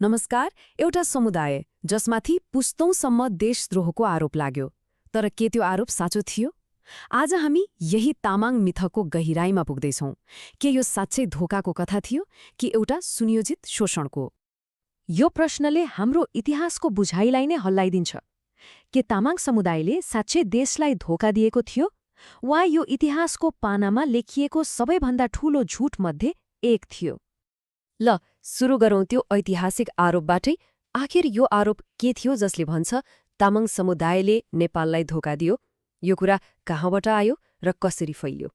नमस्कार। एउटा समुदाय जसमाथि पुस्तौंसम्म देशद्रोहको आरोप लाग्यो, तर के त्यो आरोप साँचो थियो? आज हामी यही तामाङ मिथको गहिराईमा पुग्दैछौं। के यो साँच्चै धोकाको कथा थियो कि एउटा सुनियोजित शोषणको? यो प्रश्नले हाम्रो इतिहासको बुझाइलाई नै हल्लाइदिन्छ। के तामाङ समुदायले साँच्चै देशलाई धोका दिएको थियो, वा यो इतिहासको पानामा लेखिएको सबैभन्दा ठूलो झुटमध्ये एक थियो? ल सुरु गरौँ त्यो ऐतिहासिक आरोपबाटै। आखिर यो आरोप के थियो जसले भन्छ तामाङ समुदायले नेपाललाई धोका दियो? यो कुरा कहाँबाट आयो र कसरी फैलियो?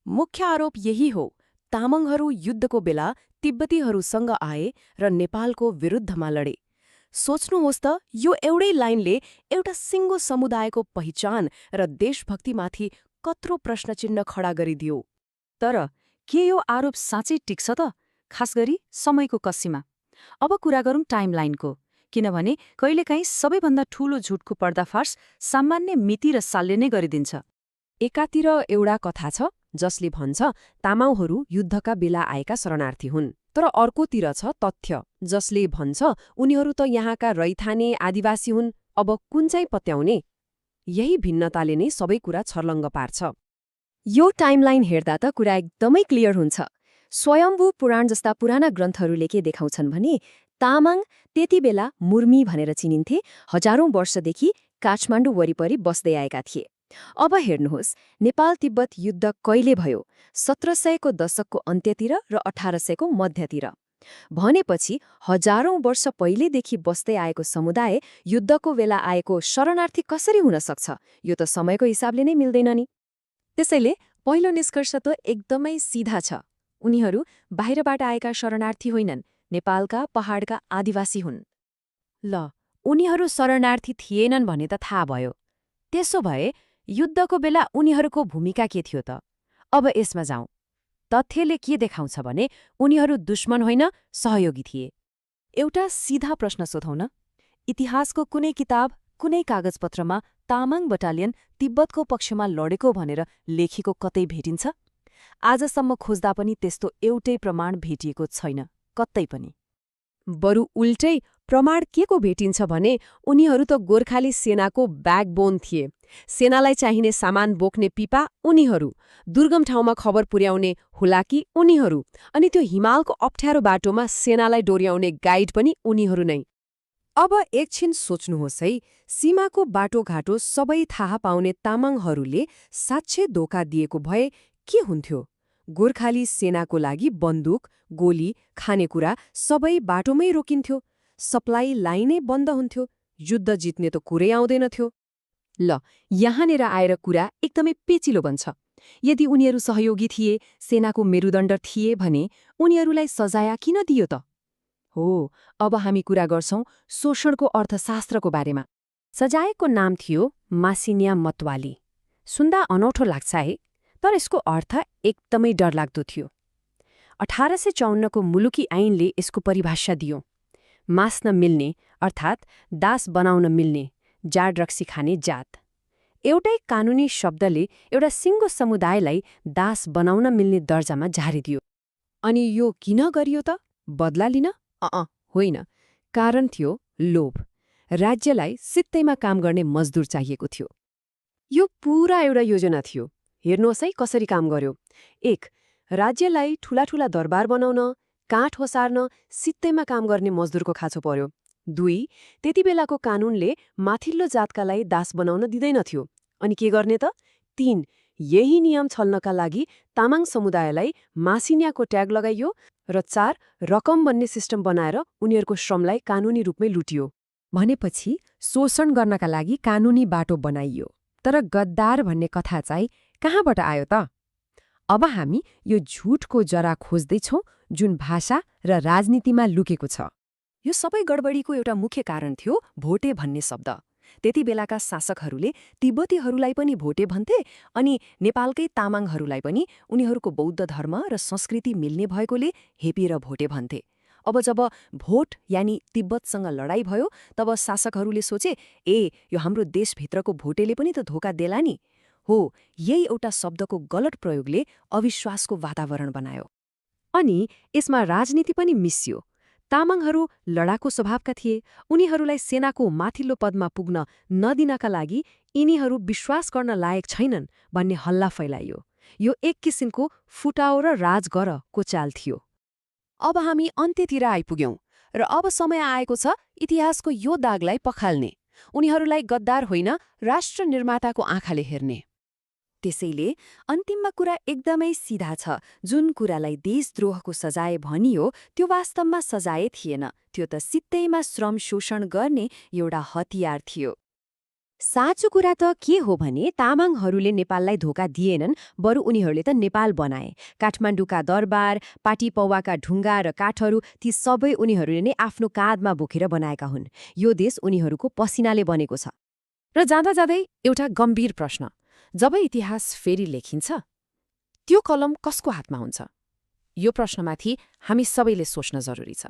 मुख्य आरोप यही हो। तामाङहरू युद्धको बेला तिब्बतीहरूसँग आए र नेपालको विरुद्धमा लडे। सोच्नुहोस् त, यो एउटै लाइनले एउटा सिङ्गो समुदायको पहिचान र देशभक्तिमाथि कत्रो प्रश्नचिह्न खडा गरिदियो। तर के यो आरोप साँच्चै टिक्छ त, खास गरी समयको कसीमा? अब कुरा गरौँ टाइमलाइनको, किनभने कहिलेकाहीँ सबैभन्दा ठूलो झुटको पर्दाफास सामान्य मिति र सालले नै गरिदिन्छ। एकातिर एउटा कथा छ जसले भन्छ तामाङहरू युद्धका बेला आएका शरणार्थी हुन्, तर अर्कोतिर छ तथ्य जसले भन्छ उनीहरू त यहाँका रैथाने आदिवासी हुन्। अब कुन चाहिँ पत्याउने? यही भिन्नताले नै सबै कुरा छर्लङ्ग पार्छ। यो टाइमलाइन हेर्दा त कुरा एकदमै क्लियर हुन्छ। स्वयम्भू पुराण जस्ता पुराना ग्रन्थहरूले के देखाउँछन् भने तामाङ त्यति बेला मुर्मी भनेर चिनिन्थे, हजारौं वर्षदेखि काठमाडौँ वरिपरि बस्दै आएका थिए। अब हेर्नुहोस्, नेपाल तिब्बत युद्ध कहिले भयो? 1700को दशकको अन्त्यतिर र 1800को मध्यतिर। भनेपछि हजारौं वर्ष पहिलेदेखि बस्दै आएको समुदाय युद्धको बेला आएको शरणार्थी कसरी हुन सक्छ? यो त समयको हिसाबले नै मिल्दैन नि। त्यसैले पहिलो निष्कर्ष त एकदमै सिधा छ। उनीहरू बाहिरबाट आएका शरणार्थी होइनन्, नेपालका पहाडका आदिवासी हुन्। ल, उनीहरू शरणार्थी थिएनन् भने त थाहा भयो। त्यसो भए युद्धको बेला उनीहरूको भूमिका के थियो त? अब यसमा जाउँ। तथ्यले के देखाउँछ भने उनीहरू दुश्मन होइन, सहयोगी थिए। एउटा सिधा प्रश्न सोधौँ न। इतिहासको कुनै किताब, कुनै कागजपत्रमा तामाङ बटालियन तिब्बतको पक्षमा लडेको भनेर लेखेको कतै भेटिन्छ? आजसम्म खोज्दा पनि त्यस्तो एउटै प्रमाण भेटिएको छैन, कतै पनि। बरु उल्टै प्रमाण के को भेटिन्छ भने उनीहरू त गोर्खाली सेनाको ब्याकबोन थिए। सेनालाई चाहिने सामान बोक्ने पिपा उनीहरू, दुर्गम ठाउँमा खबर पुर्याउने हुलाकी उनीहरू, अनि त्यो हिमालको अप्ठ्यारो बाटोमा सेनालाई डोर्याउने गाइड पनि उनीहरू नै। अब एकछिन सोच्नुहोस् है, सीमाको बाटोघाटो सबै थाहा पाउने तामाङहरूले साँच्चै धोका दिएको भए के हुन्थ्यो? गोर्खाली सेनाको लागि बन्दुक, गोली, खानेकुरा सबै बाटोमै रोकिन्थ्यो। सप्लाई लाइनै बन्द हुन्थ्यो। युद्ध जित्ने त कुरै आउँदैनथ्यो। ल, यहाँनिर आएर कुरा एकदमै पेचिलो बन्छ। यदि उनीहरू सहयोगी थिए, सेनाको मेरुदण्ड थिए भने उनीहरूलाई सजाय किन दियो त? हो, अब हामी कुरा गर्छौं शोषणको अर्थशास्त्रको बारेमा। सजायको नाम थियो मासिनिया मतवाली। सुन्दा अनौठो लाग्छ है, तर यसको अर्थ एकदमै डरलाग्दो थियो। 1854को मुलुकी ऐनले यसको परिभाषा दियो। मास्न मिल्ने, अर्थात् दास बनाउन मिल्ने, जाड रक्सी खाने जात। एउटै कानूनी शब्दले एउटा सिङ्गो समुदायलाई दास बनाउन मिल्ने दर्जामा झारिदियो। अनि यो किन गरियो त? बदला लिन? होइन। कारण थियो लोभ। राज्यलाई सित्तैमा काम गर्ने मजदुर चाहिएको थियो। यो पूरा एउटा योजना थियो। हेर्नुहोस् है कसरी काम गर्यो। 1. राज्यलाई ठूला दरबार बनाउन, काठ ओसार्न सित्तैमा काम गर्ने मजदुरको खाँचो पर्यो। 2. त्यति बेलाको कानूनले माथिल्लो जातकालाई दास बनाउन दिँदैनथ्यो। अनि के गर्ने त? 3. यही नियम छल्नका लागि तामाङ समुदायलाई मासिन्याको ट्याग लगाइयो। र 4. रकम बन्ने सिस्टम बनाएर उनीहरूको श्रमलाई कानूनी रूपमै लुटियो। भनेपछि शोषण गर्नका लागि कानूनी बाटो बनाइयो। तर गद्दार भन्ने कथा चाहिँ कहाँबाट आयो त? अब हामी यो झुटको जरा खोज्दैछौं जुन भाषा र राजनीतिमा लुकेको छ। यो सबै गडबडीको एउटा मुख्य कारण थियो भोटे भन्ने शब्द। त्यति बेलाका शासकहरूले तिब्बतीहरूलाई पनि भोटे भन्थे, अनि नेपालकै तामाङहरूलाई पनि उनीहरूको बौद्ध धर्म र संस्कृति मिल्ने भएकोले हेपेर भोटे भन्थे। अब जब भोट यानि तिब्बतसँग लडाईँ भयो, तब शासकहरूले सोचे, यो हाम्रो देशभित्रको भोटेले पनि त धोका देला नि। हो, यही एउटा शब्दको गलत प्रयोगले अविश्वासको वातावरण बनायो। अनि यसमा राजनीति पनि मिसियो। तामाङहरू लडाकु स्वभावका थिए। उनीहरूलाई सेनाको माथिल्लो पदमा पुग्न नदिनका लागि यिनीहरू विश्वास गर्न लायक छैनन् भन्ने हल्ला फैलाइयो। यो एक किसिमको फुटाओ र राज गरको चाल थियो। अब हामी अन्त्यतिर आइपुग्यौं र अब समय आएको छ इतिहासको यो दागलाई पखाल्ने, उनीहरूलाई गद्दार होइन राष्ट्र निर्माताको आँखाले हेर्ने। त्यसैले अन्तिममा कुरा एकदमै सिधा छ। जुन कुरालाई देशद्रोहको सजाय भनियो त्यो वास्तवमा सजाय थिएन, त्यो त सित्तैमा श्रम शोषण गर्ने एउटा हतियार थियो। साँचो कुरा त के हो भने तामाङहरूले नेपाललाई धोका दिएनन्, बरु उनीहरूले त नेपाल बनाए। काठमाडौँका दरबार, पाटी पौवाका ढुङ्गा र काठहरू ती सबै उनीहरूले नै आफ्नो काँधमा बोकेर बनाएका हुन्। यो देश उनीहरूको पसिनाले बनेको छ। र जाँदा जाँदै एउटा गम्भीर प्रश्न, जब इतिहास फेरि लेखिन्छ त्यो कलम कसको हातमा हुन्छ? यो प्रश्नमाथि हामी सबैले सोच्न जरुरी छ।